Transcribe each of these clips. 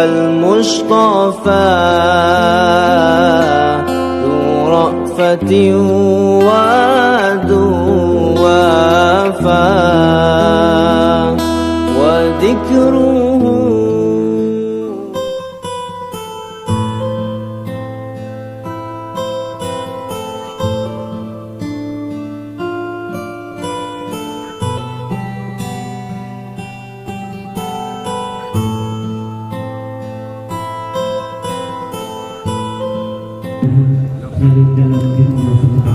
المصطفى ذو رأفة وذو وفاء وذكره dalam diri Allah SWT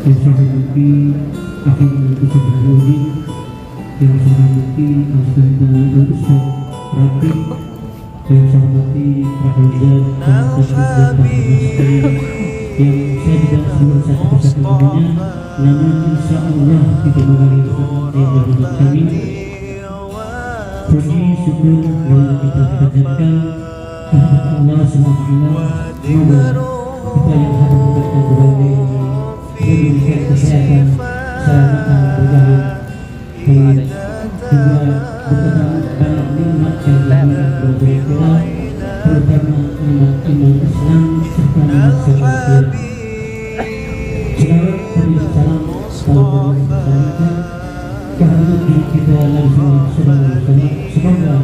yang saya bukti akan itu sebenarnya ini yang saya bukti Astaga Ustaz Rafi yang saya bukti Pak Rizal dan yang saya tidak sebelum saya persatu namanya, namun insya Allah tidak mengalami kesalahan yang dalam kami. Puji syukur yang kita panjatkan kepada Allah SWT. Kita yang harus memberikan kepada ini memberikan kesehatan selama berjalan dan juga berkata banyak nikmat yang diberikan kepada kita, terutama nikmat iman Islam serta nikmat syahadat. Selamat salam salam kehadiran diri kita Nabi Sallallahu Alaihi Wasallam. Semoga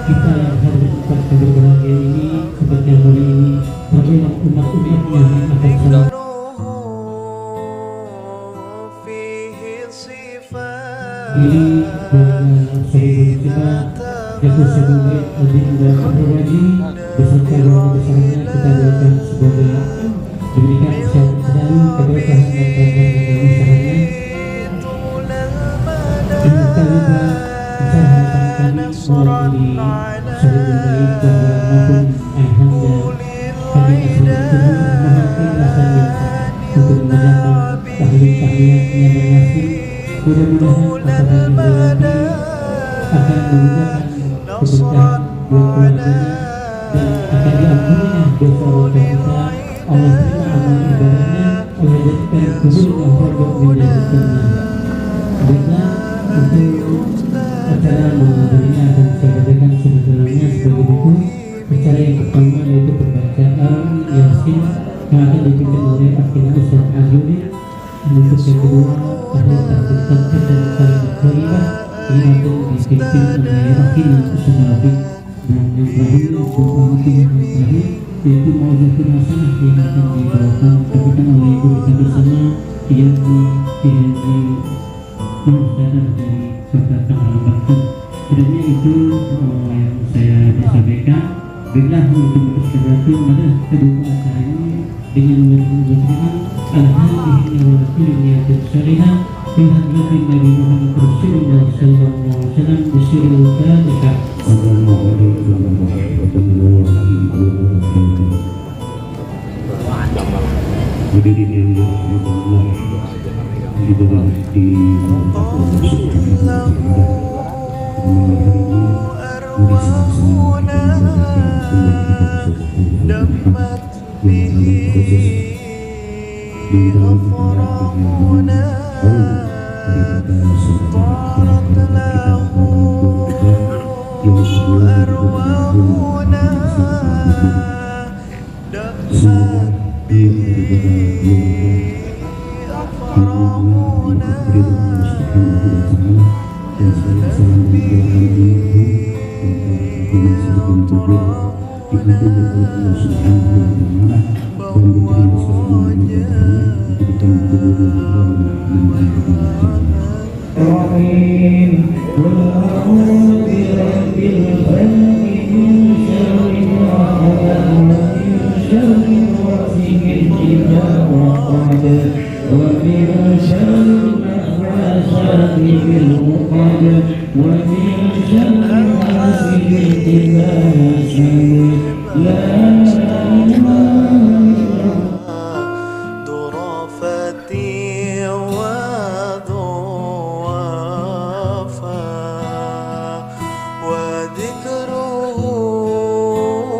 kita yang harus berkat berbahagia ini seperti yang mulia ini bagaimana umat-umatnya yang akan selamat. Ini sahibul kita jatuh sebagai adinda Abdul beserta keluarga besarnya kita doakan semoga diberikan kesehatan selalu, keberkahan dan keberkahan usahanya. Kita juga usaha kami melalui sahibul baik dan maupun ayahanda kami asal memahami rasanya untuk menjaga tahlil-tahlilnya berhasil. Mudah-mudahan apabila akan memudahkan keberkahan buat keluarganya dan akan diampuninya dosa-dosa kita. Allah terima amal ibadahnya, Allah jadikan kubur pondok menjadi sunnah. Baiklah, untuk acara menghadirinya akan saya bacakan sebetulnya sebagai berikut. Acara yang pertama yaitu pembacaan Yasin yang akan dipimpin oleh Akhina Ustaz Azuli. Untuk yang kedua adalah tahfidz dan kalimat thayyibah yang akan dipimpin oleh Akhina Ustaz Rafi. Dan yang terakhir untuk yang terakhir yaitu mau'izatul hasanah yang akan dibawakan oleh guru kita bersama yakni Kiai Muhammad dari Kota Tangerang Banten. Kiranya itu yang saya sampaikan. Baiklah, untuk bersesuatu pada kedua acara ini dengan mengucapkan alhamdulillah wa kulliyatin salihah fi hadrat Nabi Muhammad Rasulullah sallallahu alaihi wasallam bisyirul Fatihah. Assalamualaikum warahmatullahi wabarakatuh.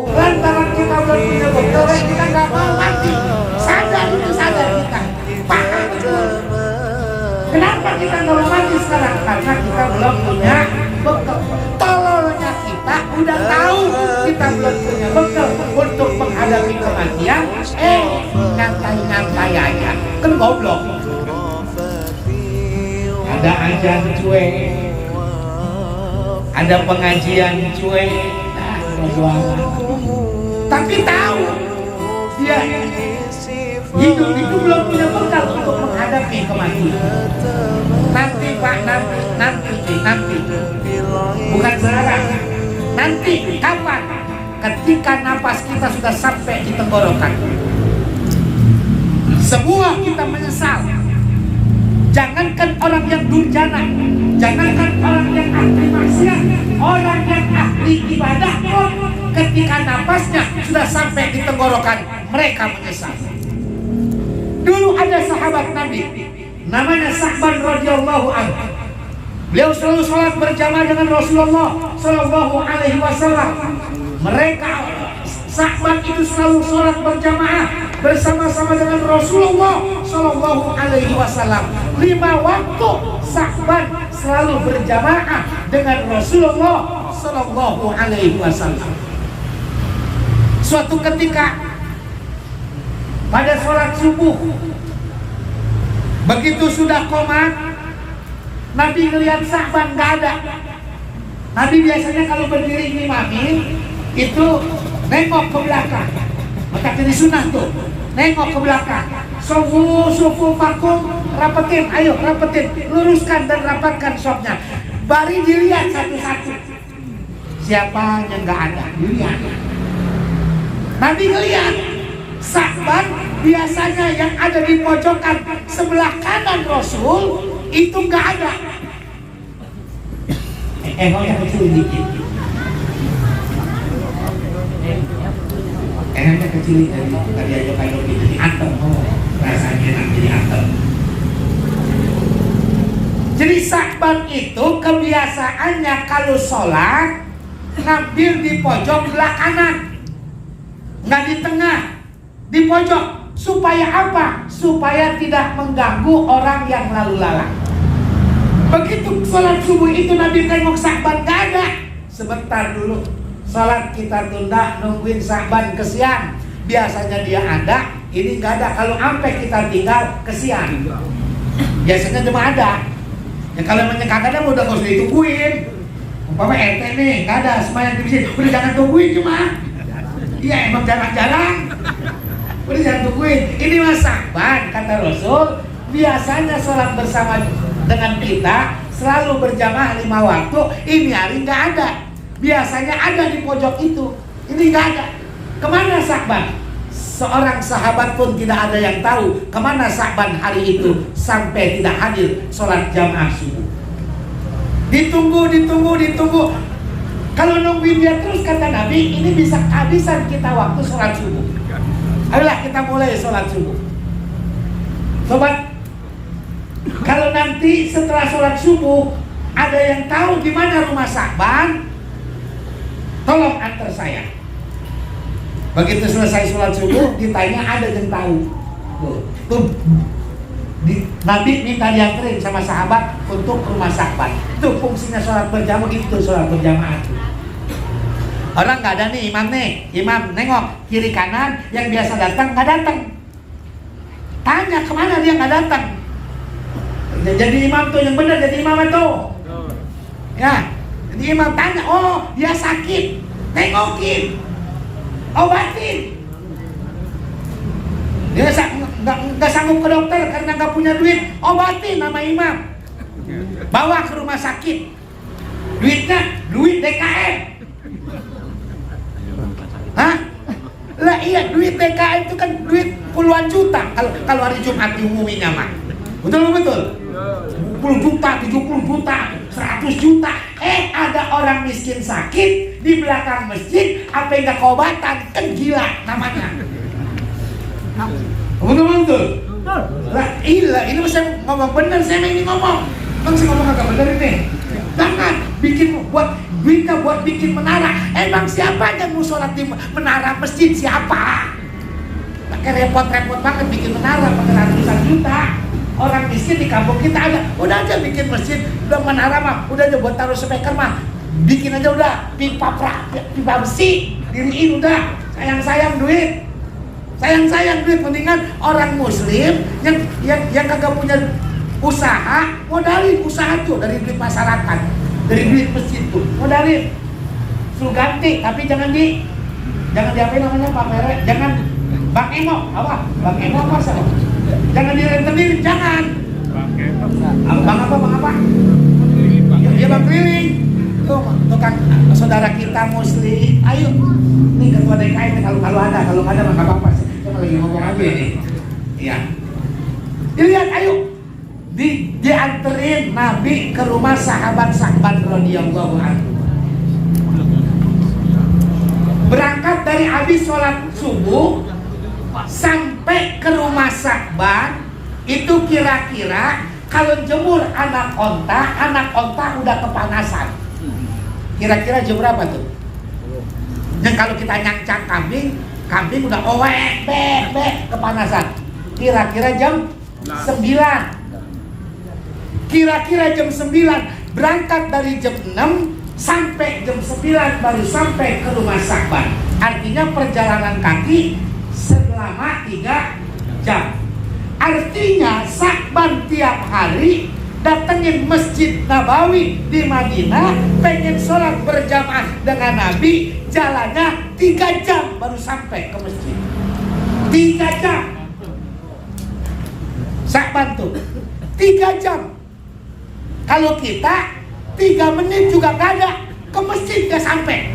Lantaran kita belum punya bekal, kita nggak mau mati. Sadar itu, sadar kita. Paham itu. Kenapa kita nggak mau mati sekarang? Karena kita belum punya bekal. Tololnya kita udah tahu kita kematian, nyantai aja, kan goblok. Ada ajan cuek, ada pengajian cuek, tapi tahu dia hidup itu belum punya bekal untuk menghadapi kematian. Nanti Pak, nanti, bukan sekarang. Nanti kapan? Ketika napas kita sudah sampai di tenggorokan, semua kita menyesal. Jangankan orang yang durjana, jangankan orang yang ahli maksiat, orang yang ahli ibadah pun ketika napasnya sudah sampai di tenggorokan, mereka menyesal. Dulu ada sahabat Nabi namanya Sa'ban radhiyallahu anhu. Beliau selalu sholat berjamaah dengan Rasulullah sallallahu alaihi wasallam. Mereka Sa'ban itu selalu sholat berjamaah bersama-sama dengan Rasulullah sallallahu alaihi wasallam. 5 waktu Sa'ban selalu berjamaah dengan Rasulullah sallallahu alaihi wasallam. Suatu ketika pada sholat subuh, begitu sudah qomat, Nabi ngelihat Sa'ban gak ada. Nabi biasanya kalau berdiri ngimamin itu nengok ke belakang. Maka jadi sunnah tuh, nengok ke belakang. Sufu vakum, rapetin, ayo rapetin, luruskan dan rapatkan sopnya. Bari dilihat satu-satu. Siapa yang gak ada, dilihat. Nabi ngelihat Sa'ban biasanya yang ada di pojokan sebelah kanan Rasul itu nggak ada. Yang kecil dikit. Yang kecil tadi aja kayak gitu diantem, rasanya nanti diantem. Jadi Sa'ban itu kebiasaannya kalau sholat ngambil di pojok sebelah kanan, nggak di tengah, di pojok. Supaya apa? Supaya tidak mengganggu orang yang lalu lalang. Begitu sholat subuh itu Nabi tengok Sa'ban gak ada. Sebentar dulu, sholat kita tunda, nungguin Sa'ban kesian. Biasanya dia ada, ini gak ada. Kalau sampai kita tinggal, kesian. Biasanya cuma ada. Ya kalau emangnya kagak ada, udah gak usah ditungguin. Umpama RT nih, gak ada semuanya di sini. Udah jangan tungguin cuma. Iya emang jarang-jarang. Udah jangan tungguin. Ini mah Sa'ban, kata Rasul, biasanya sholat bersama dengan kita selalu berjamaah 5 waktu. Ini hari nggak ada. Biasanya ada di pojok itu. Ini nggak ada. Kemana Sa'ban? Seorang sahabat pun tidak ada yang tahu kemana Sa'ban hari itu sampai tidak hadir sholat jamaah subuh. Ditunggu. Kalau nungguin dia terus, kata Nabi, ini bisa kehabisan kita waktu sholat subuh. Ayolah kita mulai sholat subuh. Sobat, kalau nanti setelah sholat subuh ada yang tahu di mana rumah Sa'ban, tolong antar saya. Begitu selesai sholat subuh, ditanya ada yang tahu. Tuh. Nabi minta dianterin sama sahabat untuk rumah Sa'ban. Itu fungsinya sholat berjamaah, itu sholat berjamaah. Orang nggak ada nih imam nengok kiri kanan, yang biasa datang nggak datang. Tanya kemana dia nggak datang. Jadi imam tuh yang benar, jadi imam itu. Ya, jadi imam tanya, oh dia sakit, tengokin, obatin. Dia nggak sanggup ke dokter karena nggak punya duit, obatin nama imam. Bawa ke rumah sakit. Duitnya duit DKM. Hah? Lah iya, duit DKM itu kan duit puluhan juta kalau hari Jumat diumuminnya mah. Betul? 10 juta, 70 juta, 100 juta. Ada orang miskin sakit di belakang masjid, apa yang gak keobatan, kan gila namanya. Betul? Lah iya, ini saya ngomong bener, saya ini ngomong. Bang saya ngomong agak bener ini. Jangan buat bikin menara. Emang siapa yang mau sholat di menara masjid? Siapa? Pakai repot-repot banget bikin menara pakai ratusan juta. Orang miskin di kampung kita ada. Udah aja bikin masjid, udah menara mah, udah aja buat taruh speaker mah. Bikin aja udah pipa besi, diriin udah. Sayang duit. Sayang duit, mendingan orang muslim yang kagak punya usaha, modalin usaha tuh dari duit masyarakat, dari duit masjid tuh, modalin. Suruh ganti, tapi jangan apa namanya Pak Mere, jangan Bang Emo, apa? Bang Emo apa sih? Jangan direntenir, jangan. Bang apa? Ya Bang Keliling. Tuh tukang saudara kita muslim, ayo. Nih ketua DKI kalau ada, kalau nggak ada mah nggak apa-apa. Kita lagi ngomong aja nih. Iya. Dilihat, ayo. Dianterin Nabi ke rumah sahabat-sahabat radhiyallahu anhu. Berangkat dari habis sholat subuh sampai ke rumah Sa'ban itu kira-kira kalau jemur anak onta udah kepanasan. Kira-kira jam berapa tuh? Dan kalau kita nyangcang kambing udah kepanasan. Kira-kira jam 9. Kira-kira jam 9 berangkat dari jam 6 sampai jam 9 baru sampai ke rumah Sa'ban. Artinya perjalanan kaki selama 3 jam. Artinya Sa'ban tiap hari datengin Masjid Nabawi di Madinah, pengen sholat berjamaah dengan Nabi, jalannya 3 jam baru sampai ke masjid. 3 jam Sa'ban tuh 3 jam. Kalau kita 3 menit juga gak ada, ke masjid gak sampai.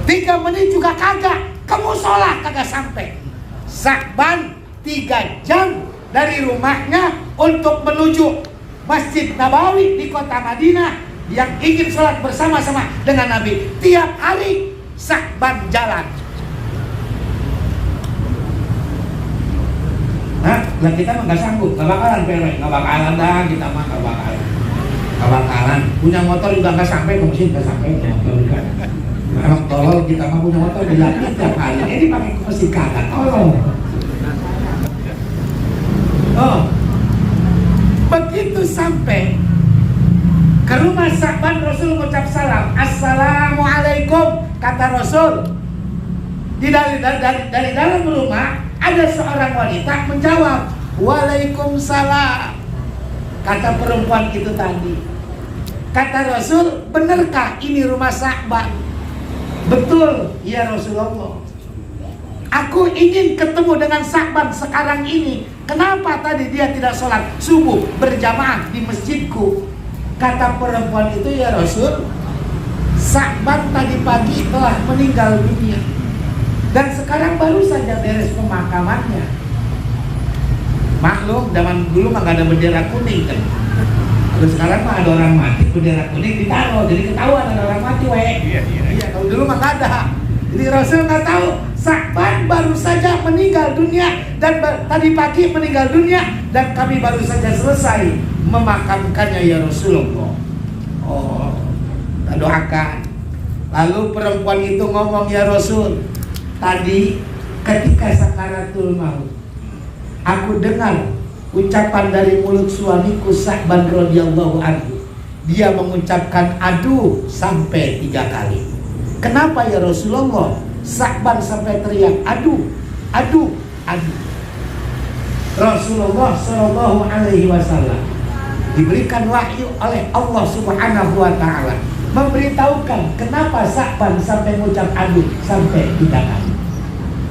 3 menit juga kagak, ke musola kagak sampai. Sa'ban 3 jam dari rumahnya untuk menuju Masjid Nabawi di kota Madinah yang ingin sholat bersama-sama dengan Nabi. Tiap hari Sa'ban jalan. Nah, kita mah nggak sanggup, nggak bakalan pelek, nggak bakalan dah, kita mah nggak bakalan. Punya motor juga nggak sampai ke mesin, nggak sampai ke motor juga. Emang tolol, kita mah punya motor dilatih tiap hari, ini pakai ke mesin kagak tolol. Oh, begitu sampai ke rumah Sa'ban, Rasul mengucap salam, Assalamualaikum, kata Rasul. Dari dalam rumah ada seorang wanita menjawab, Waalaikumsalam. Kata perempuan itu tadi. Kata Rasul, benarkah ini rumah Sa'ban? Betul, ya Rasulullah. Aku ingin ketemu dengan Sa'ban sekarang ini. Kenapa tadi dia tidak sholat subuh berjamaah di masjidku? Kata perempuan itu, ya Rasul, Sa'ban tadi pagi telah meninggal dunia dan sekarang baru saja beres pemakamannya. Maklum, zaman dulu mah gak ada bendera kuning kan. Kalau sekarang mah ada orang mati, bendera kuning ditaruh, jadi ketahuan ada orang mati, Iya, kalau dulu mah gak ada. Jadi Rasul nggak tahu Sa'ban baru saja meninggal dunia dan tadi pagi meninggal dunia dan kami baru saja selesai memakamkannya, ya Rasulullah. Oh, kita doakan. Lalu perempuan itu ngomong, ya Rasul, tadi ketika sakaratul maut aku dengar ucapan dari mulut suamiku Sa'ban radhiyallahu anhu. Dia mengucapkan aduh sampai 3 kali. Kenapa ya Rasulullah? Sa'ban sampai teriak aduh, aduh, aduh. Rasulullah Shallallahu Alaihi Wasallam diberikan wahyu oleh Allah Subhanahu Wa Taala memberitahukan kenapa Sa'ban sampai mengucap aduh sampai 3 kali.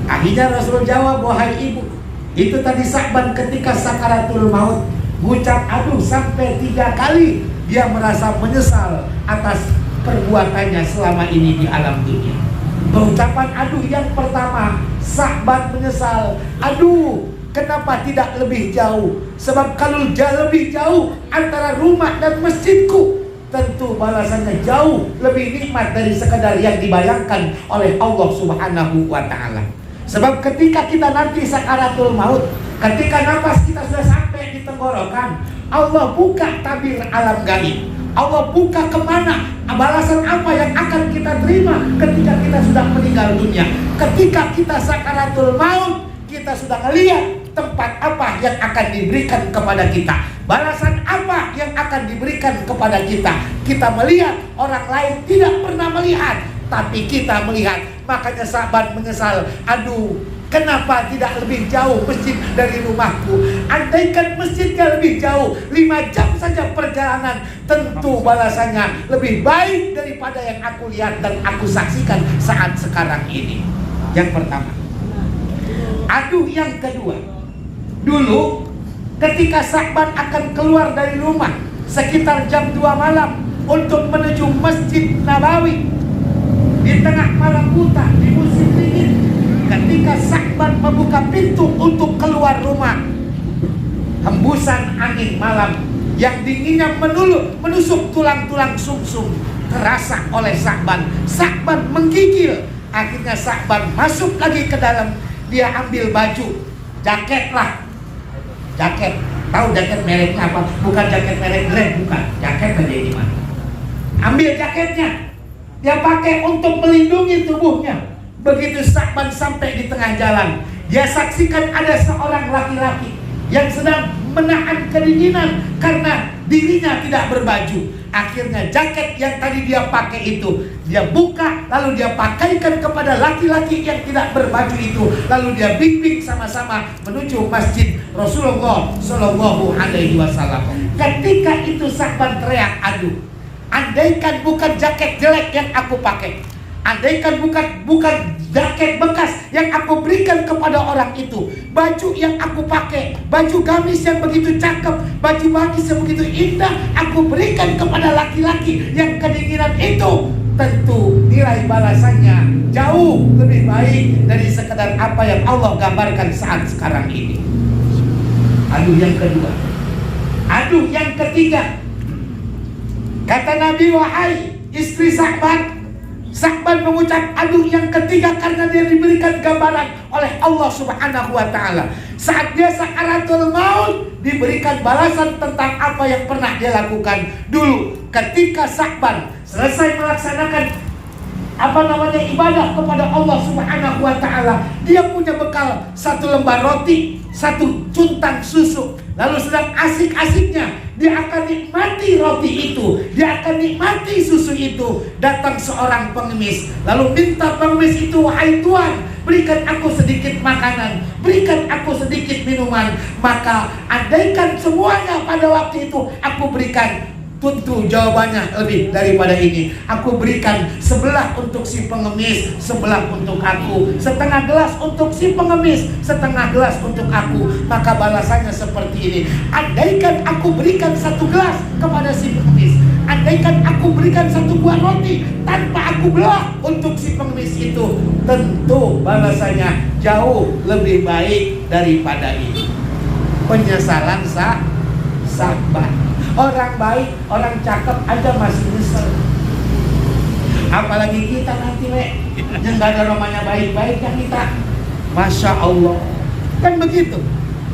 Akhirnya Rasul jawab, wahai ibu, itu tadi Sa'ban ketika sakaratul maut mengucap aduh sampai 3 kali. Dia merasa menyesal atas perbuatannya selama ini di alam dunia. Pengucapan aduh yang pertama, Sa'ban menyesal. Aduh, kenapa tidak lebih jauh? Sebab kalau lebih jauh antara rumah dan masjidku, tentu balasannya jauh lebih nikmat dari sekedar yang dibayangkan oleh Allah Subhanahu Wa Taala. Sebab ketika kita nanti sakaratul maut, ketika nafas kita sudah sampai di tenggorokan, Allah buka tabir alam gaib. Allah buka kemana, balasan apa yang akan kita terima ketika kita sudah meninggal dunia. Ketika kita sakaratul maut, kita sudah melihat tempat apa yang akan diberikan kepada kita, balasan apa yang akan diberikan kepada kita. Kita melihat, orang lain tidak pernah melihat, tapi kita melihat Makanya Sa'ban menyesal. Aduh, kenapa tidak lebih jauh masjid dari rumahku? Andaikan masjidnya lebih jauh, 5 jam saja perjalanan, tentu balasannya lebih baik daripada yang aku lihat dan aku saksikan saat sekarang ini. Yang pertama. Aduh, yang kedua. Dulu ketika Sa'ban akan keluar dari rumah sekitar jam 2 malam untuk menuju Masjid Nabawi di tengah malam buta di musim dingin, ketika Sa'ban membuka pintu untuk keluar rumah, hembusan angin malam yang dinginnya menusuk tulang-tulang sumsum terasa oleh Sa'ban. Sa'ban menggigil. Akhirnya Sa'ban masuk lagi ke dalam. Dia ambil baju, jaket lah, jaket. Tahu jaket mereknya apa? Bukan jaket merek Glen, bukan. Jaket aja ini mah. Ambil jaketnya, dia pakai untuk melindungi tubuhnya. Begitu Sa'ban sampai di tengah jalan, dia saksikan ada seorang laki-laki yang sedang menahan kedinginan karena dirinya tidak berbaju. Akhirnya jaket yang tadi dia pakai itu dia buka, lalu dia pakaikan kepada laki-laki yang tidak berbaju itu, lalu dia bimbing sama-sama menuju masjid Rasulullah Shallallahu Alaihi Wasallam. Ketika itu Sa'ban teriak, aduh, andaikan bukan jaket jelek yang aku pakai, andaikan bukan jaket bekas yang aku berikan kepada orang itu, baju yang aku pakai, baju gamis yang begitu cakep, baju gamis yang begitu indah, aku berikan kepada laki-laki yang kedinginan itu, tentu nilai balasannya jauh lebih baik dari sekedar apa yang Allah gambarkan saat sekarang ini. Aduh, yang kedua. Aduh, yang ketiga. Kata Nabi, wahai istri Sa'ban. Sa'ban mengucap aduh yang ketiga karena dia diberikan gambaran oleh Allah Subhanahu wa ta'ala. Saat dia sakaratul maut, diberikan balasan tentang apa yang pernah dia lakukan dulu. Ketika Sa'ban selesai melaksanakan ibadah kepada Allah Subhanahu wa ta'ala, dia punya bekal 1 lembar roti, 1 cuntang susu. Lalu sedang asik-asiknya dia akan nikmati roti itu, dia akan nikmati susu itu. Datang seorang pengemis, lalu minta pengemis itu, wahai Tuhan, berikan aku sedikit makanan, berikan aku sedikit minuman. Maka andaikan semuanya pada waktu itu aku berikan, tentu jawabannya lebih daripada ini. Aku berikan sebelah untuk si pengemis, sebelah untuk aku, setengah gelas untuk si pengemis, setengah gelas untuk aku. Maka balasannya seperti ini. Andaikan aku berikan 1 gelas kepada si pengemis, andaikan aku berikan 1 buah roti tanpa aku belah untuk si pengemis itu, tentu balasannya jauh lebih baik daripada ini. Penyesalan Sa'ban. Orang baik, orang cakep aja masih nyesel. Apalagi kita nanti, yang gak ada namanya baik-baiknya kita. Masya Allah. Kan begitu.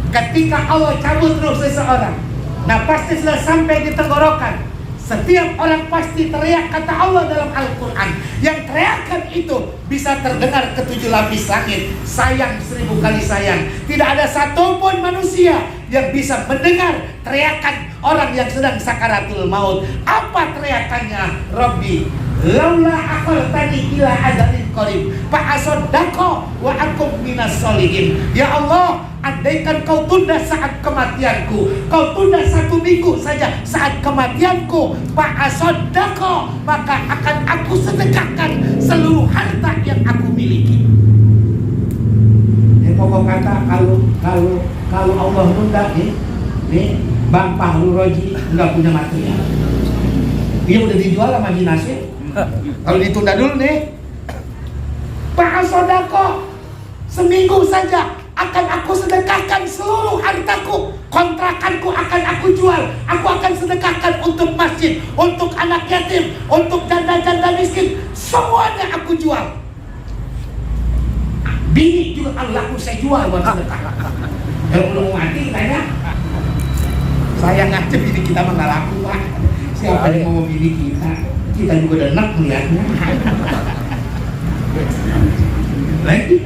Ketika Allah cabut roh seseorang, nah pasti sudah sampai di tenggorokan. Setiap orang pasti teriak, kata Allah dalam Al-Quran. Yang teriakan itu bisa terdengar ke 7 lapis langit. Sayang 1000 kali sayang. Tidak ada satupun manusia yang bisa mendengar teriakan orang yang sedang sakaratul maut. Apa teriakannya? Rabbi, laula akhaltani ila ajalin qarib fa asaddaqo wa akum minas solihin. Ya Allah, andaikan kau tunda saat kematianku, kau tunda 1 minggu saja saat kematianku, fa asaddaqo, maka akan aku sedekahkan seluruh harta yang aku miliki. Pokok kata kalau Allah tunda nih Bang Fahru Roji nggak punya material, dia udah dijual sama dinasnya. Kalau ditunda dulu nih, Pak Sodako, seminggu saja akan aku sedekahkan seluruh hartaku, kontrakanku akan aku jual, aku akan sedekahkan untuk masjid, untuk anak yatim, untuk janda-janda miskin, semuanya aku jual. Bini juga Allahku saya jual buat sedekah. Kalau belum mati tanya, sayang aja bini kita mah nggak laku, Pak. Siapa yang mau bini kita? Kita juga udah enak melihatnya. Lagi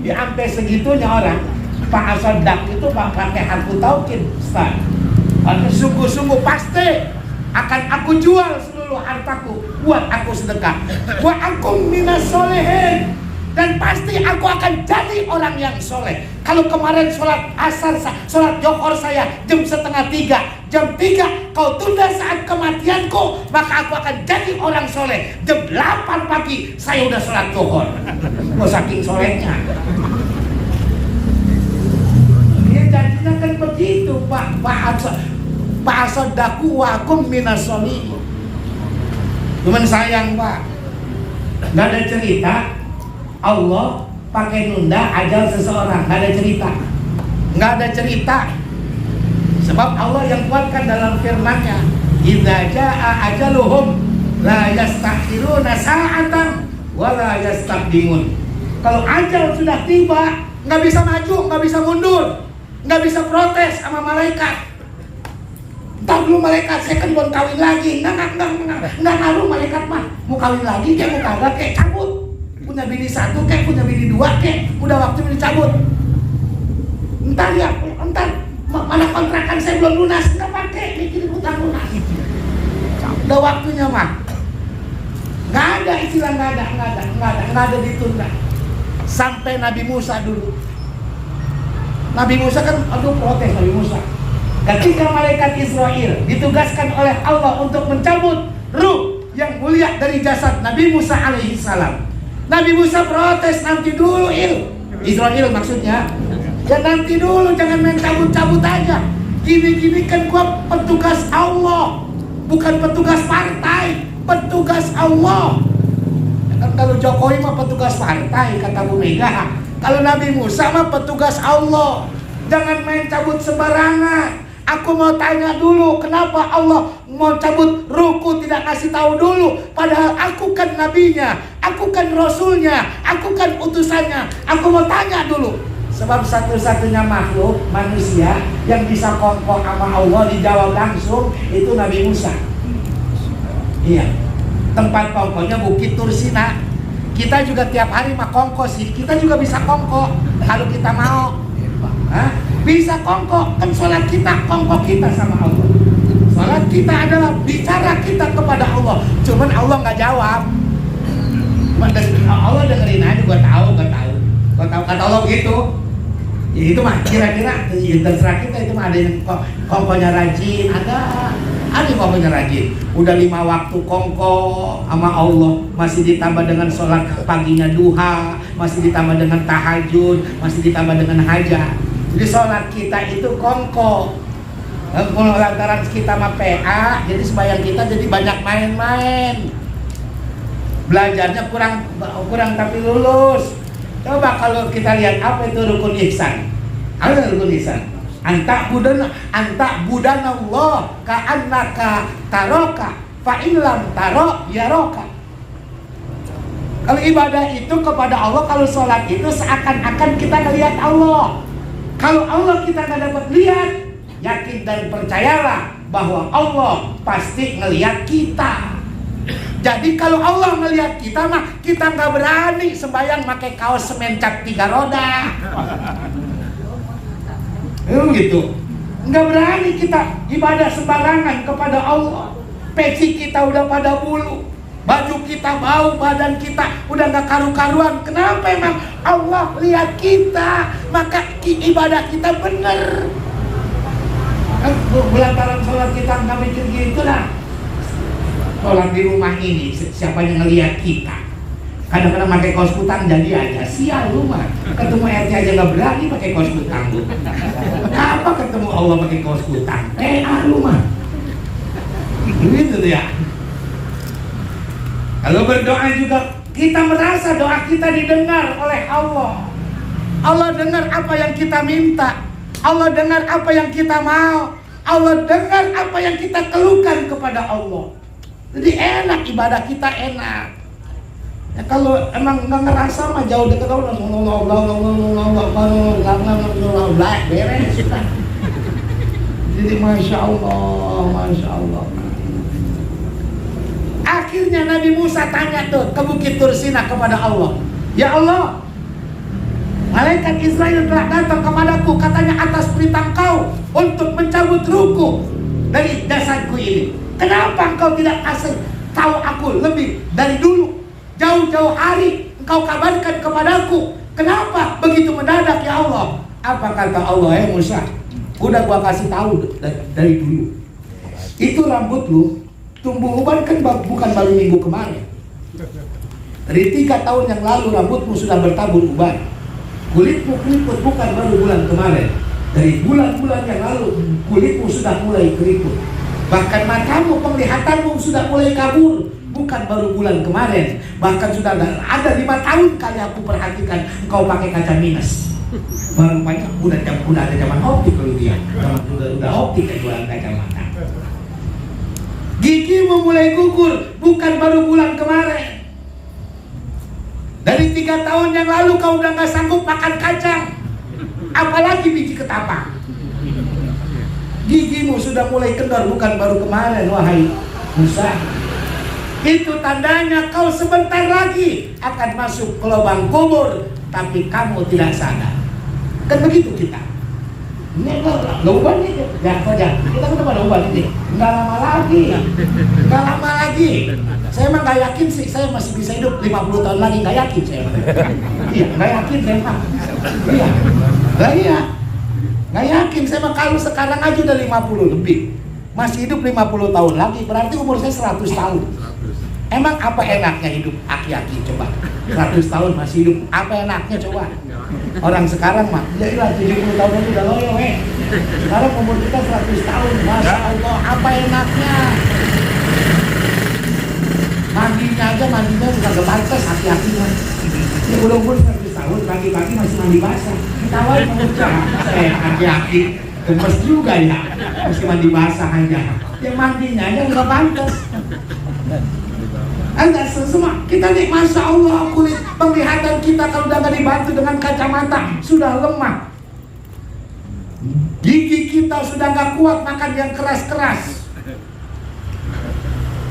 ya sampai segitunya orang Pak Asodak itu pakai harfu taukin, Ustaz. Sungguh-sungguh pasti akan aku jual seluruh hartaku buat aku sedekah. Wa akum minas solehin, dan pasti aku akan jadi orang yang soleh. Kalau kemarin sholat asar, sholat johor saya jam 2:30, jam 3 kau tunda saat kematianku, maka aku akan jadi orang soleh. Jam 8 pagi saya udah sholat johor. Oh, saking solehnya. Dia janjinya kan begitu, Pak asodaku wakum minasolihin. Cuman sayang Pak, nggak ada cerita Allah pakai nunda ajal seseorang, nggak ada cerita, nggak ada cerita. Sebab Allah yang kuatkan dalam firman-Nya, idza jaa ajaluhum la yastakhiruna sa'atan wa la yastaqdimun. Kalau ajal sudah tiba, nggak bisa maju, nggak bisa mundur, nggak bisa protes sama malaikat. Entar dulu malaikat, saya kan belum kawin lagi. Nggak ngaruh malaikat mah. Mau kawin lagi kayak mau kagak kayak cabut. Punya bini 1 kayak punya bini 2 kayak udah waktunya dicabut. Entar ya, entar mana kontrakan saya belum lunas, nggak pakai mikirin utang lunas. Udah waktunya mah. Nggak ada istilah nggak ada ditunda. Sampai Nabi Musa dulu. Nabi Musa kan protes Nabi Musa. Ketika malaikat Israel ditugaskan oleh Allah untuk mencabut ruh yang mulia dari jasad Nabi Musa alaihi salam, Nabi Musa protes, nanti dulu Israel maksudnya. Ya nanti dulu, jangan main cabut-cabut aja. Gini-gini kan gua petugas Allah, bukan petugas partai, petugas Allah. Kan kalau Jokowi mah petugas partai kata Bu Mega. Kalau Nabi Musa mah petugas Allah. Jangan main cabut sembarangan. Aku mau tanya dulu, kenapa Allah mau cabut ruhku tidak kasih tahu dulu? Padahal aku kan nabinya, aku kan rasulnya, aku kan utusannya. Aku mau tanya dulu. Sebab satu-satunya makhluk manusia yang bisa kongkong sama Allah dijawab langsung itu Nabi Musa. Iya. Tempat kongkonya Bukit Tursina. Kita juga tiap hari mah kongko sih. Kita juga bisa kongko kalau kita mau. Hah? Bisa kongko, kan sholat kita kongko kita sama Allah. Sholat kita adalah bicara kita kepada Allah. Cuman Allah nggak jawab. Allah dengerin aja, gua tahu kata Allah gitu. Ya itu mah kira-kira terserah kita, itu mah ada yang kongkonya rajin, ada kongkonya rajin. Udah 5 waktu kongko sama Allah, masih ditambah dengan sholat paginya duha, masih ditambah dengan tahajud, masih ditambah dengan hajat. Jadi sholat kita itu kongko. Kalau lantaran kita sama PA, jadi sembahyang kita jadi banyak main-main. Belajarnya kurang tapi lulus. Coba kalau kita lihat apa itu rukun ihsan. Apa rukun ihsan? Anta budana Allah ka'annaka taroka fa in lam taro yaroka. Kalau ibadah itu kepada Allah, kalau sholat itu seakan-akan kita ngelihat Allah. Kalau Allah kita nggak dapat lihat, yakin dan percayalah bahwa Allah pasti ngelihat kita. Jadi kalau Allah ngelihat kita mah, kita nggak berani sembahyang pakai kaos semen cap 3 roda. Gitu. Nggak berani kita ibadah sembarangan kepada Allah. Peci kita udah pada bulu, baju kita bau, badan kita udah nggak karu-karuan. Kenapa emang? Allah lihat kita, maka ibadah kita bener. Belantaran sholat kita nggak mikir gitu lah. Sholat di rumah ini, siapa yang ngelihat kita? Kadang-kadang pakai kaos kutang jadi aja, sial lu mah. Ketemu RT aja nggak berani pakai kaos kutang lu. Apa ketemu Allah pakai kaos kutang? Lu mah. Gitu ya. Kalau berdoa juga, kita merasa doa kita didengar oleh Allah. Allah dengar apa yang kita minta. Allah dengar apa yang kita mau. Allah dengar apa yang kita keluhkan kepada Allah. Jadi enak, ibadah kita enak. Ya, kalau emang nggak ngerasa mah jauh dekat Allah, beres. Jadi masya Allah. Akhirnya Nabi Musa tanya tuh ke Bukit Tursina kepada Allah, ya Allah, malaikat Israel telah datang kepadaku, katanya atas perintah Engkau untuk mencabut ruhku dari jasadku ini. Kenapa Engkau tidak kasih tahu aku lebih dari dulu? Jauh-jauh hari engkau kabarkan kepadaku. Kenapa begitu mendadak ya Allah? Apa kata Allah? Musa, udah gua kasih tahu dari dulu. Itu rambut lu tumbuh uban kan bukan baru minggu kemarin. Dari 3 tahun yang lalu rambutmu sudah bertabur uban. Kulitmu keriput bukan baru bulan kemarin. Dari bulan-bulan yang lalu kulitmu sudah mulai keriput. Bahkan matamu, penglihatanmu sudah mulai kabur. Bukan baru bulan kemarin. Bahkan sudah ada 5 tahun kali aku perhatikan engkau pakai kaca minus. Baru banyak udah ada zaman optik kalau dia. Udah optik kan jualan kacamata. Gigimu mulai gugur. Bukan baru bulan kemarin. Dari 3 tahun yang lalu kau udah gak sanggup makan kacang. Apalagi biji ketapang. Gigimu sudah mulai kendor. Bukan baru kemarin wahai Musa. Itu tandanya kau sebentar lagi akan masuk ke lubang kubur, tapi kamu tidak sadar. Kan begitu kita. Ini lubang ini, ya saja. Kita kan pada lubang ini. Nggak lama lagi. Saya emang nggak yakin sih, saya masih bisa hidup 50 tahun lagi. Nggak yakin saya. Iya, nggak yakin saya mah. Iya. Nggak yakin saya mah, kalau sekarang aja udah 50 lebih. Masih hidup 50 tahun lagi, berarti umur saya 100 tahun. Emang apa enaknya hidup aki-aki coba? 100 tahun masih hidup, apa enaknya coba? Orang sekarang mah, ya ilah 70 tahun aja udah loyo Sekarang umur kita 100 tahun, Masya Allah, apa enaknya? Mandinya bukan kepantes aki-aki mah. Ini umur 100 tahun, pagi-pagi masih mandi basah. Ketawain pengucap, saya aki-aki, gemes juga ya, mesti mandi basah aja. Yang mandinya aja nggak pantas. Anda semua kita nih, Masya Allah, kulit penglihatan kita kalau udah gak dibantu dengan kacamata sudah lemah. Gigi kita sudah gak kuat makan yang keras-keras.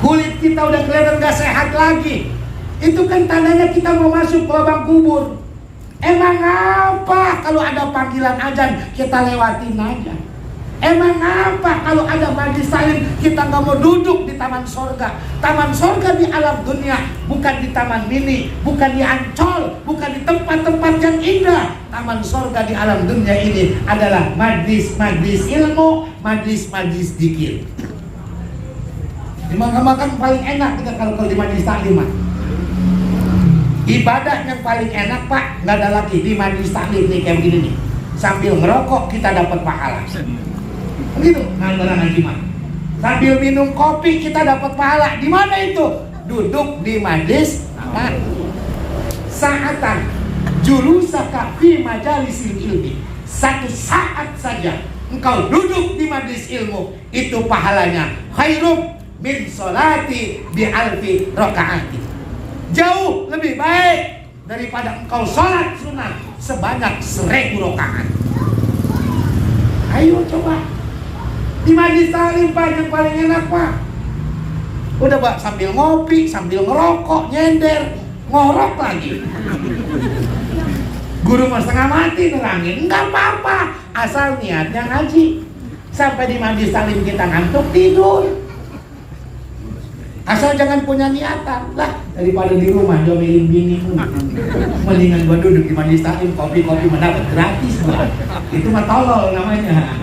Kulit kita udah kelihatan gak sehat lagi. Itu kan tandanya kita mau masuk ke lubang kubur. Emang apa kalau ada panggilan azan kita lewatin aja? Emang apa kalau ada majlis salim kita nggak mau duduk di taman sorga? Taman sorga di alam dunia, bukan di taman mini, bukan di Ancol, bukan di tempat-tempat yang indah. Taman sorga di alam dunia ini adalah majlis ilmu, majlis zikir. Dimakan paling enak kita kalau di majlis taklim. Ibadah yang paling enak Pak, nggak ada lagi di majlis taklim nih kayak begini nih. Sambil ngerokok kita dapat pahala. Begitu, ngandaran jimat. Sambil minum kopi kita dapat pahala. Di mana itu? Duduk di majlis. Sa'atan julusaka fi majalisil ilmi. 1 saat saja engkau duduk di majlis ilmu, itu pahalanya khairum min sholati bi alfi rakaati. Jauh lebih baik daripada engkau sholat sunat sebanyak 1000 rakaat. Ayo coba. Di majlis taklim Pak, yang paling enak Pak. Udah Pak, sambil ngopi, sambil ngerokok, nyender, ngorok lagi. Guru mau setengah mati nerangin, enggak apa-apa, asal niatnya ngaji. Sampai di majlis taklim kita ngantuk, tidur. Asal jangan punya niatan. Lah, daripada di rumah jomelin bini, mendingan gua duduk di majlis taklim, kopi-kopi mendapat gratis Pak. Itu mah tolol namanya.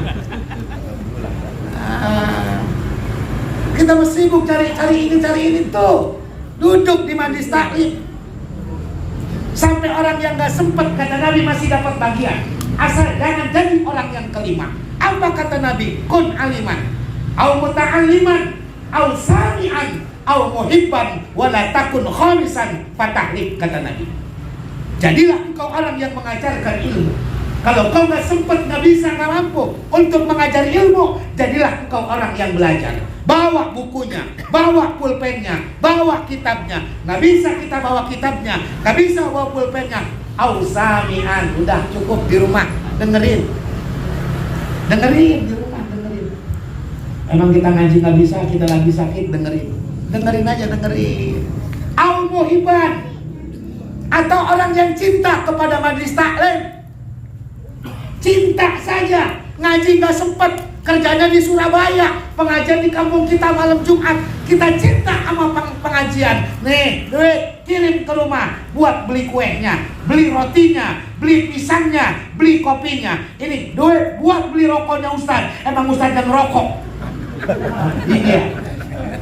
Kita mesti sibuk cari ini tuh. Duduk di majlis taklim. Sampai orang yang gak sempet, kata Nabi, masih dapat bagian. Asal jangan jadi orang yang kelima. Apa kata Nabi? Kun aliman, au muta'alliman, au sami'an, au muhibban, wala takun khamisan fatahlik, kata Nabi. Jadilah engkau orang yang mengajarkan ilmu. Kalau kau gak sempet, gak bisa, gak mampu untuk mengajar ilmu, jadilah engkau orang yang belajar. Bawa bukunya, bawa pulpennya, bawa kitabnya. Gak bisa kita bawa kitabnya, gak bisa bawa pulpennya. Ausami'an, udah cukup di rumah, dengerin di rumah, dengerin. Emang kita ngaji gak bisa, kita lagi sakit, dengerin aja. Au muhibban, atau orang yang cinta kepada majlis taklim. Cinta saja, ngaji gak sempet, kerjanya di Surabaya, pengajian di kampung kita malam Jumat, kita cinta sama pengajian. Nih, duit kirim ke rumah buat beli kuenya, beli rotinya, beli pisangnya, beli kopinya. Ini duit buat beli rokoknya Ustaz. Emang Ustaz yang rokok? Iya.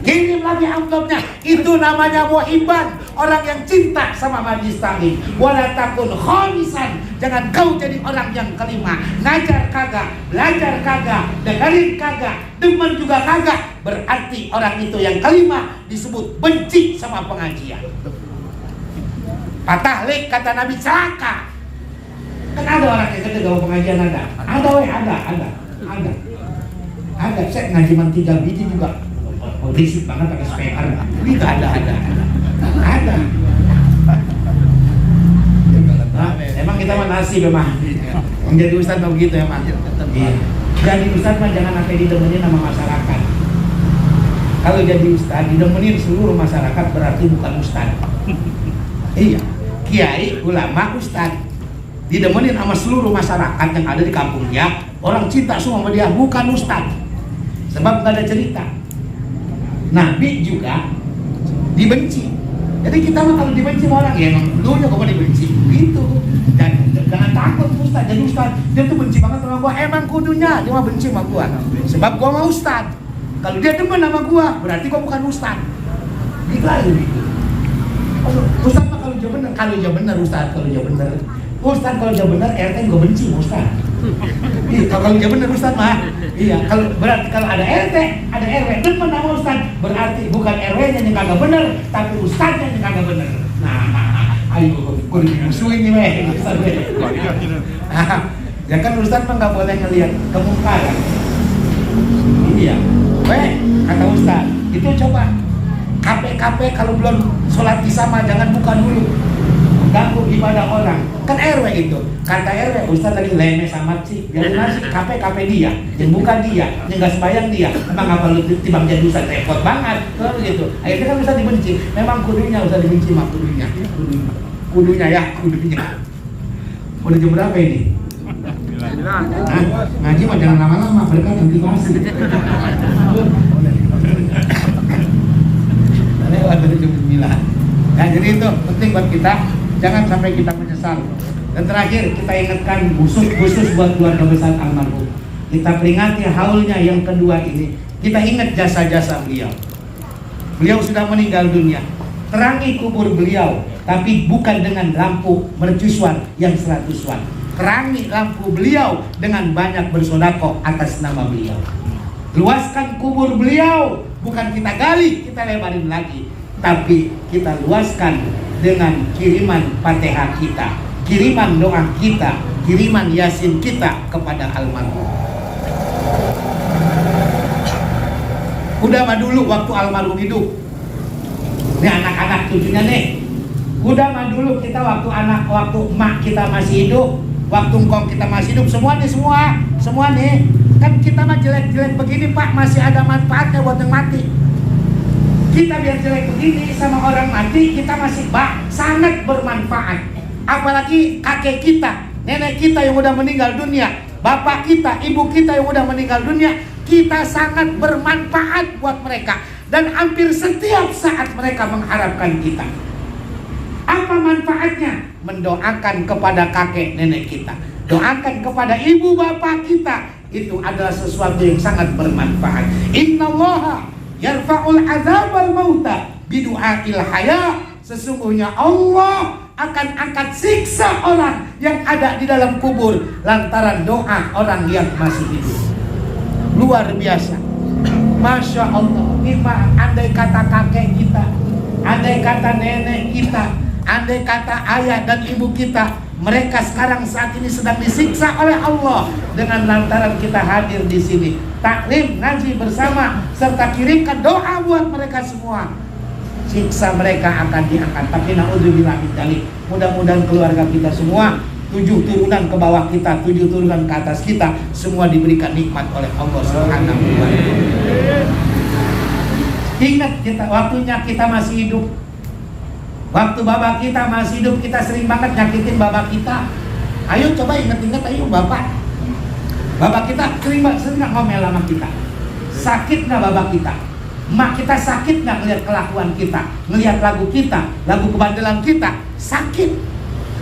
Kirim lagi amplopnya. Itu namanya muhibban, orang yang cinta sama majlis taklim. Wala takun khamisan, jangan kau jadi orang yang kelima. Ngajar kagak, belajar kagak, dengerin kagak, demen juga kagak. Berarti orang itu yang kelima disebut benci sama pengajian. Patahlik kata Nabi celaka. Kan ada orang yang kata bahwa pengajian ada. Ada. Saya ngaji man 3 biji juga. Berisik banget pakai speaker. Ini ada. Nah, emang kita mah nasib emang. Menjadi ustaz mah begitu emang. Iya. Jadi ustaz mah jangan sampai didemenin sama masyarakat. Kalau jadi ustaz didemenin seluruh masyarakat berarti bukan ustaz. Iya. Kiai, ulama, ustaz didemenin sama seluruh masyarakat yang ada di kampungnya, orang cinta semua sama dia, bukan ustaz. Sebab gak ada cerita. Nabi juga dibenci. Jadi kita mah kalau dibenci sama orang, ya emang dulunya kok dibenci gitu. Dan jangan takut ustaz, jadi ustaz dia tuh benci banget sama gua. Emang kudunya dia mah benci sama gua, sebab gua mah ustaz. Kalau dia demen sama gua, berarti gua bukan ustaz. Gitu aja gitu. Ustaz mah kalau jawab bener, ustaz kalau jawab bener. Ustaz kalau jawab bener, RT gua benci ustaz. Iya, kalau jawab bener ustaz mah. Iya, kalau berarti kalau ada RT, ada RW demen sama ustaz, berarti bukan RW-nya yang kagak bener, tapi ustaznya yang kagak bener. Nah, ayo gua dimusuhin nih weh, ustaz weh. Ya kan ustaz mah nggak boleh ngelihat kemungkaran. Iya, weh kata ustaz, itu coba KP kalau belum sholat isya mah jangan buka dulu, ganggu ibadah orang. Kan RW itu, kata RW ustaz lagi lemes amat sih, biarin masih KP dia, yang bukan dia, yang nggak sembahyang dia. Emang apa lu timbang jadi ustaz, repot banget, kalau gitu. Akhirnya kan ustaz dibenci. Memang kudunya ustaz dibenci mah kudunya. Udah jam berapa ini? Nah, ngaji mah jangan lama-lama, mereka nanti masih. Lewat dari jam 9. Nah, jadi itu penting buat kita, jangan sampai kita menyesal. Dan terakhir kita ingatkan khusus buat keluarga besar almarhum. Kita peringati haulnya yang kedua ini. Kita ingat jasa-jasa beliau. Beliau sudah meninggal dunia. Terangi kubur beliau, tapi bukan dengan lampu mercusuar yang 100 watt. Terangi lampu beliau dengan banyak bersedekah atas nama beliau. Luaskan kubur beliau, bukan kita gali, kita lebarin lagi, tapi kita luaskan dengan kiriman Fatihah kita, kiriman doa kita, kiriman Yasin kita kepada almarhum. Udah mah dulu waktu almarhum hidup. Ini anak-anak cucunya nih. Udah mah dulu kita waktu emak kita masih hidup, waktu engkong kita masih hidup, semua nih. Kan kita mah jelek-jelek begini Pak, masih ada manfaatnya buat yang mati. Kita biar jelek begini sama orang mati, kita masih sangat bermanfaat. Apalagi kakek kita, nenek kita yang udah meninggal dunia, bapak kita, ibu kita yang udah meninggal dunia, kita sangat bermanfaat buat mereka. Dan hampir setiap saat mereka mengharapkan kita. Apa manfaatnya? Mendoakan kepada kakek nenek kita, doakan kepada ibu bapak kita. Itu adalah sesuatu yang sangat bermanfaat. Innallaha yarfa'ul azabal mauta bidu'ail haya. Sesungguhnya Allah akan angkat siksa orang yang ada di dalam kubur lantaran doa orang yang masih hidup. Luar biasa. Masya Allah. Andai kata kakek kita, andai kata nenek kita, andai kata ayah dan ibu kita, mereka sekarang saat ini sedang disiksa oleh Allah dengan lantaran kita hadir di sini, taklim, ngaji bersama, serta kirimkan doa buat mereka semua. Siksa mereka akan diangkat. Tapi naudzubillah min dzalik. Mudah-mudahan keluarga kita semua, 7 turunan ke bawah kita, 7 turunan ke atas kita, semua diberikan nikmat oleh Allah Subhanahu wa Ta'ala. Ingat kita, waktunya kita masih hidup. Waktu bapak kita masih hidup, kita sering banget nyakitin bapak kita. Ayo coba ingat-ingat, ayo bapak. Bapak kita sering ngomel sama kita. Sakit nggak bapak kita? Mak kita sakit nggak ngelihat kelakuan kita, ngelihat lagu kita, lagu kebandelan kita, sakit.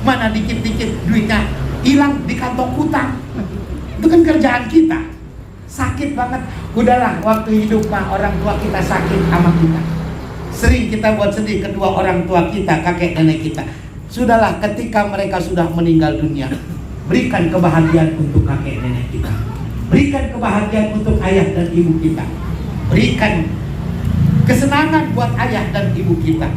Mana dikit-dikit duitnya hilang di kantong utang. Itu kan kerjaan kita. Sakit banget. Udahlah, waktu hidup mah orang tua kita sakit sama kita. Sering kita buat sedih kedua orang tua kita, kakek nenek kita. Sudahlah, ketika mereka sudah meninggal dunia, berikan kebahagiaan untuk kakek nenek kita. Berikan kebahagiaan untuk ayah dan ibu kita. Berikan kesenangan buat ayah dan ibu kita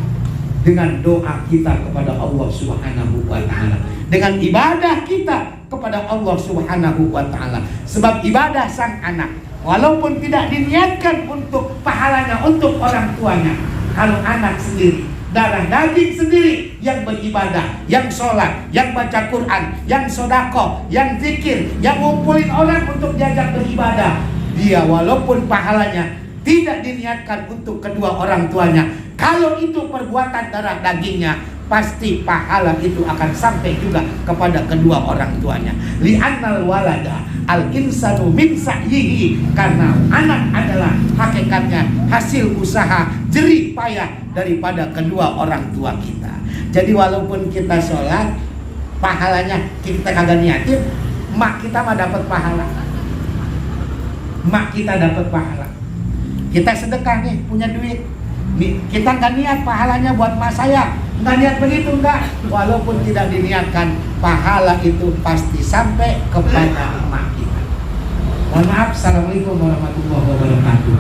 dengan doa kita kepada Allah Subhanahu wa taala, dengan ibadah kita kepada Allah Subhanahu wa taala. Sebab ibadah sang anak walaupun tidak diniatkan untuk pahalanya untuk orang tuanya, kalau anak sendiri, darah daging sendiri yang beribadah, yang sholat, yang baca Quran, yang sodako, yang zikir, yang ngumpulin orang untuk diajak beribadah, dia walaupun pahalanya tidak diniatkan untuk kedua orang tuanya, kalau itu perbuatan darah dagingnya, pasti pahala itu akan sampai juga kepada kedua orang tuanya. Li'annal walada al-insanu min sa'yihi, karena anak adalah hakikatnya hasil usaha jerih payah daripada kedua orang tua kita. Jadi walaupun kita sholat, pahalanya kita kagak niatin, mak kita mah dapat pahala. Mak kita dapat pahala. Kita sedekah nih, punya duit, kita nggak niat pahalanya buat mak saya, nggak niat begitu, enggak. Walaupun tidak diniatkan, pahala itu pasti sampai kepada mak kita. Mohon maaf. Assalamualaikum warahmatullahi wabarakatuh.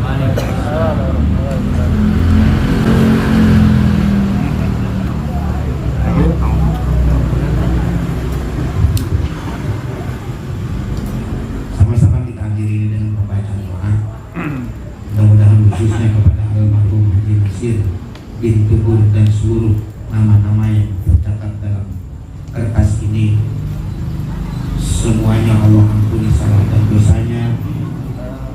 Sama-sama kita akhiri dengan pembacaan doa. Mudah-mudahan khususnya kepada almarhum Haji Nasir bin Tugur dan seluruh nama-nama yang tercatat dalam kertas ini, semuanya Allah ampuni salah dan dosanya,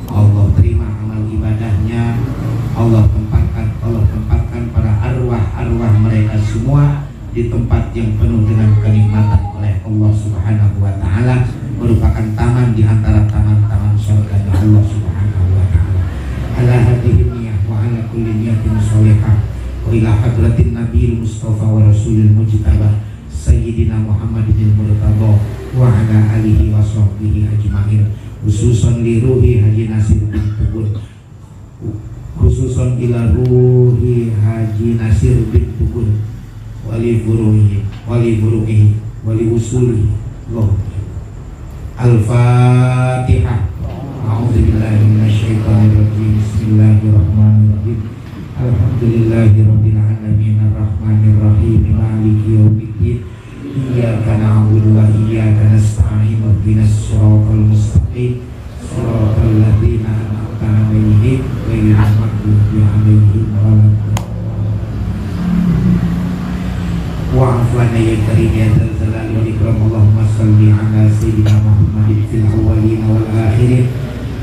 Allah terima amal ibadahnya, Allah tempatkan para arwah mereka semua di tempat yang penuh dengan kenikmatan oleh Allah Subhanahu wa taala, merupakan taman di antara taman-taman surga Allah Subhanahu wa taala. Ala hadhihi niyah wa ala kulli niyatin sholihah wa ila hadratin nabiyil mustafa wa rasulil mujtaba sayyidina Muhammadin murtada wa ala alihi wa sahbihi ajma'in, khususan li ruhi Haji Nasir bin Tugur, khususan ila ruhi Haji Nasir bin Tugur, wali furuhi wali usuli. Al-Fatihah. A'udzubillahi minasyaitonirrajim. Bismillahirrahmanirrahim. Alhamdulillahirabbil alamin arrahmanirrahim maliki yaumiddin. Iyyaka na'budu wa iyyaka nasta'in. Ihdinas siratal mustaqim. Siratal ladzina an'amta 'alaihim ghairil maghdubi 'alaihim waladdallin. Wa'fu 'anna ya karim ya dzal jalali wal ikram. Allahumma shalli 'ala sayyidina Muhammadin fil awwalin wal akhirin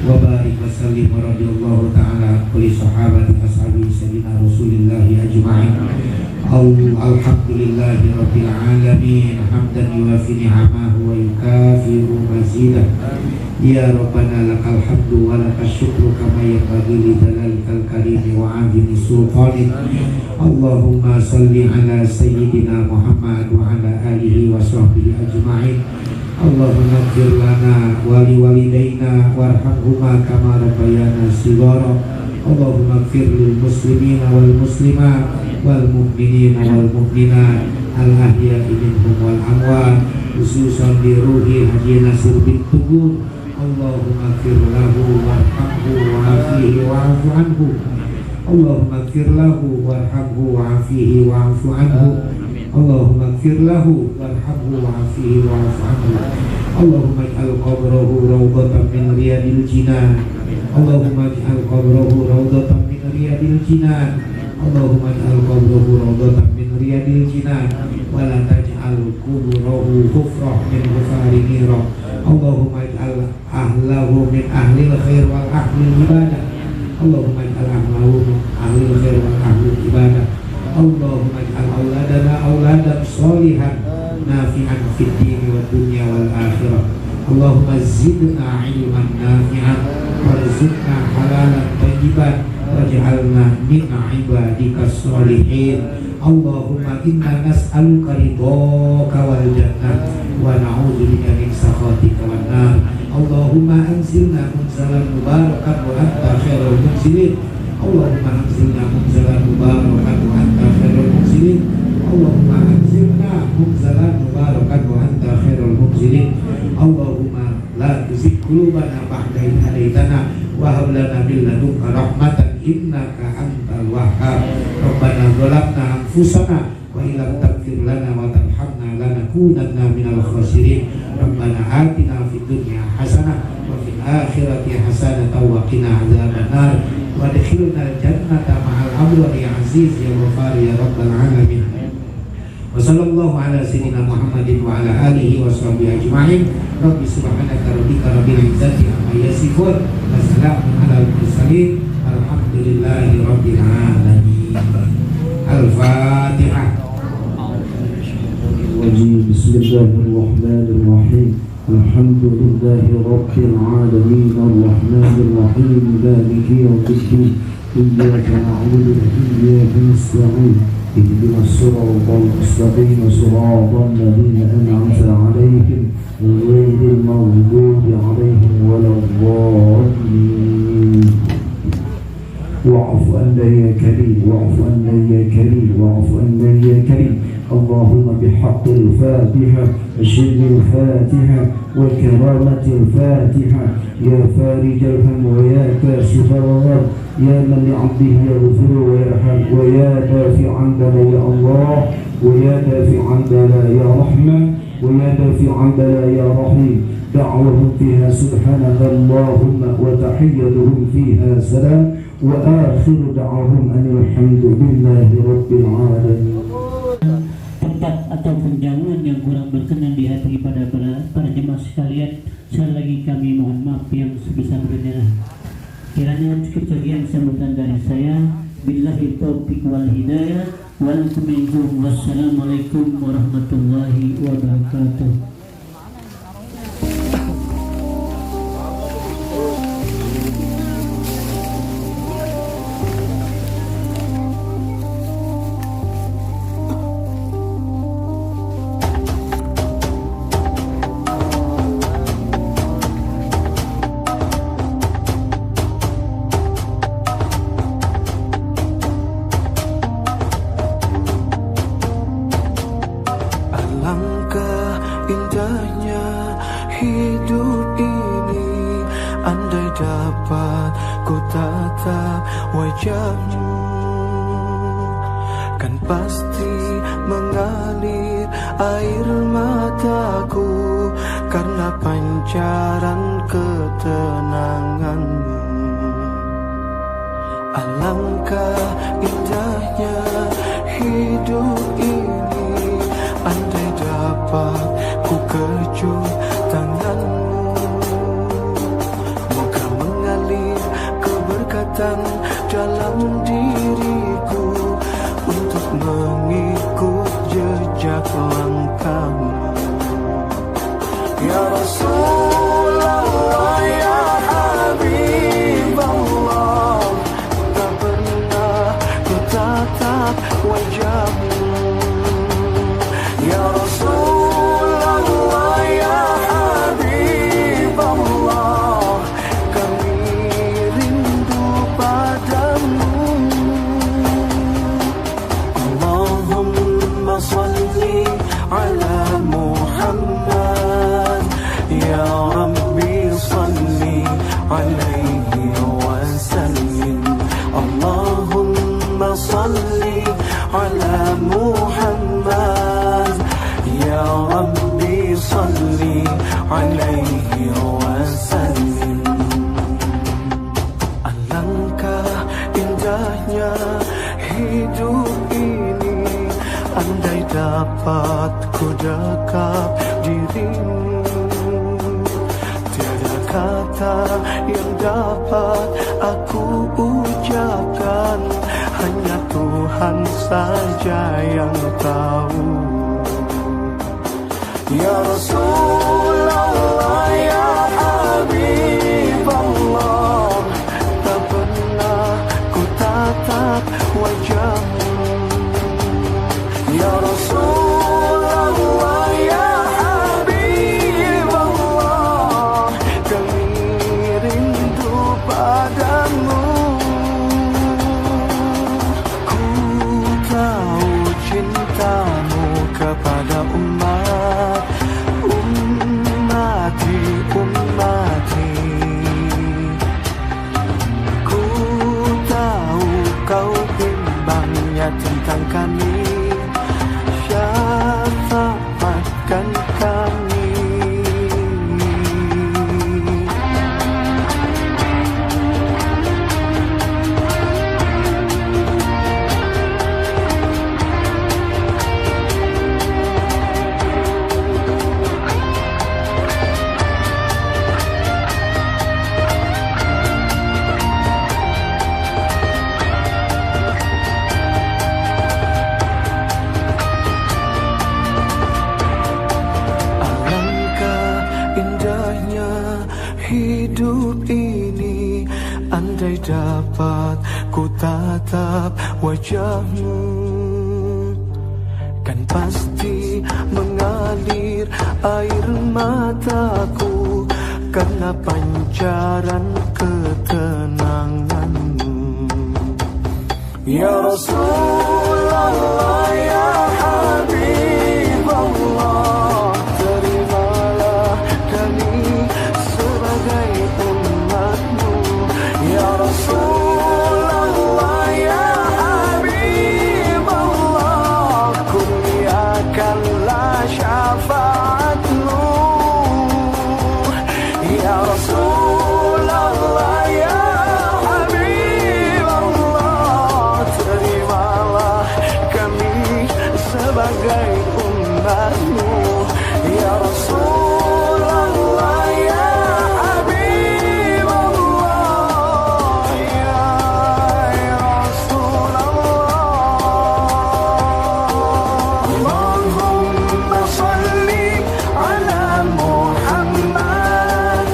wa barik wa sallim wa radhiyallahu ta'ala kulli sahabati ashabi sayyidina Rasulillah ajma'in. Alhamdulillahi rabbil alamin hamdan yuwafi ni'amahu wa yukafiru mazidah. Ya Rabbana lakal hamdu wa lakal syukru kama yanbaghi li jalalikal karimi wa 'azimi sultanik. Allahumma salli ala sayyidina Muhammad wa ala alihi wa sahbihi ajma'in. Allahumma ighfir lana wa li walidayna warhamhuma kama rabbayana shighara. Allahumma ighfir lil muslimina wal muslimat wal mu'minina wal mu'minat al ahya'i minhum wal amwat, khususan di ruhi Haji Nasir bin Tugur. Allahumma ighfir lahu warhamhu wa'afihi wa'afu anhu. Allahumma ighfir lahu warhamhu wa'afihi wa'afu anhu. Allahumma ighfir lahu warhamhu wa'afihi wa'afu anhu. Allahumma ij'al qabrahu rawdatan min riyadil jinan. Allahumma ij'al qabrahu rawdatan min riyadil jinan. Allahumma ij'al qabrahu rawdatan min riyadil jinan wa la taj'al qubrahu hufrah min ghufari nira. Allahumma ij'al ahlahu min ahlil khair wal ahlil ibadah. Allahumma ij'al ahlahu min ahlil khair wal ahlil ibadah. Allahumma ij'al auladana auladan sholihan nafi'an fid dini wad dunya wal akhirah. Allahumma zidna ilman nafi'an warzuqna halalan thayyiban waj'alna min ibadikas sholihin. Allahumma inna nas'aluka ridhaka wal jannah wa na'udzubika min sakhatika wan nar. Allahumma anzilna munzalan mubarakan wa anta khairul munzilin. Allahumma anzilna munzalan mubarakan wa anta khairul munzilin. Allahumma anzilna munzalan mubarakan wa anta khairul munzilin. Allahumma la tuzigh qulubana ba'da idh hadaitana wa hab lana min ladunka rahmatan innaka antal wahhab. Rabbana zalamna anfusana wa illam taghfir lana wa tarhamna lanakunanna minal khasirin. Rabbana atina fid dunya hasanah wa fil akhirati hasanah wa qina adzabannar wa adkhilna jannata ma'al abrar ya aziz ya ghafar ya rabbal alamin. Wa sallallahu ala sayyidina Muhammadin wa ala alihi wa sahbihi ajma'in. Rabbi subhanaka rabbika rabbil izzati amma yasifun wa salamun alal mursalin alhamdulillahi rabbil alamin. Al-Fatihah. Bismillahirrahmanirrahim. Alhamdulillahi rabbil alamin arrahmanir rahim maliki yaumiddin. Iyyaka na'budu wa iyyaka nasta'in. اهدنا الصراط المستقيم صراط الذين أنعمت عليهم غير المغضوب عليهم ولا الضالين. واعف عنا يا كريم واعف عنا يا كريم واعف عنا يا كريم. اللهم بحق الفاتحة وشر الفاتحة وكرامة الفاتحة يا فارج الهم ويا كاشف الغم يا من لعبده يغفر ويرحم ويا دافع عندنا يا الله ويا دافع عندنا يا رحمن ويا دافع عندنا يا رحيم. دعوهم فيها سبحانك اللهم وتحيتهم فيها سلام وآخر دعوهم أن الحمد لله رب العالمين. Tempat atau penjangan yang kurang berkenan di hati pada para jemaah sekalian, sekali lagi kami mohon maaf yang sebesar-besarnya. Kiranya cukup sekian sambutan dari saya. Billahi taufiq wal hidayah. Wassalamualaikum warahmatullahi wabarakatuh. Alangkah indahnya hidup ini, andai dapat ku tatap wajahmu, kan pasti mengalir air mataku karena pancaran ketenanganmu. Alangkah indahnya hidup ini, andai dapat ku kejuk tanganmu, moga mengalir keberkatan dalam diriku untuk mengikut jejak langkahmu. Ya Rasulullah ya Habiballah, tak pernah ku tatap wajahmu. Ya Rasulullah ya Habiballah, kami rindu padamu. Allahumma salli ala Muhammad, ya Rabbi salli alaihi wa sallim. Allahumma salli ala Muhammad, ya Rabbi salli alaihi wa sallim. Alangkah indahnya hidup ini, andai dapat ku dekap dirimu. Tiada kata yang dapat aku ucapkan, hanya Tuhan saja yang tahu. Ya Rasulullah ya Habiballah, tak pernah ku tatap hidup ini, andai dapat ku tatap wajahmu, kan pasti mengalir air mataku karena pancaran ketenanganmu. Ya Rasulullah, ya Habibullah, terimalah kami sebagai umatmu. Ya Rasulullah, ya Habibullah, kurniakanlah syafaatmu. Ya Rasulullah, ya Habibullah, terimalah kami sebagai umatmu. Ya Rasulullah, ya Habibullah, ya Rasulullah. Allahumma salli ala Muhammad,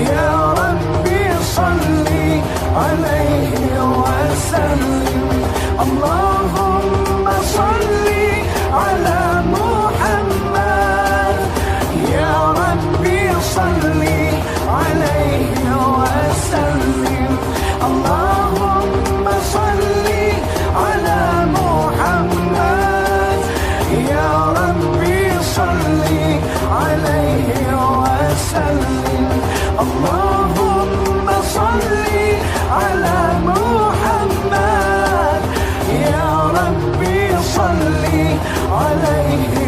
ya Rabbi salli alaihi wa sallim. Allahumma salli ala Muhammad, ya Rabbi salli alaihi wa sallim. Allahumma salli ala Muhammad, ya Rabbi salli alaihi wa sallim. Allahumma salli ala Muhammad, ya Rabbi salli alaihi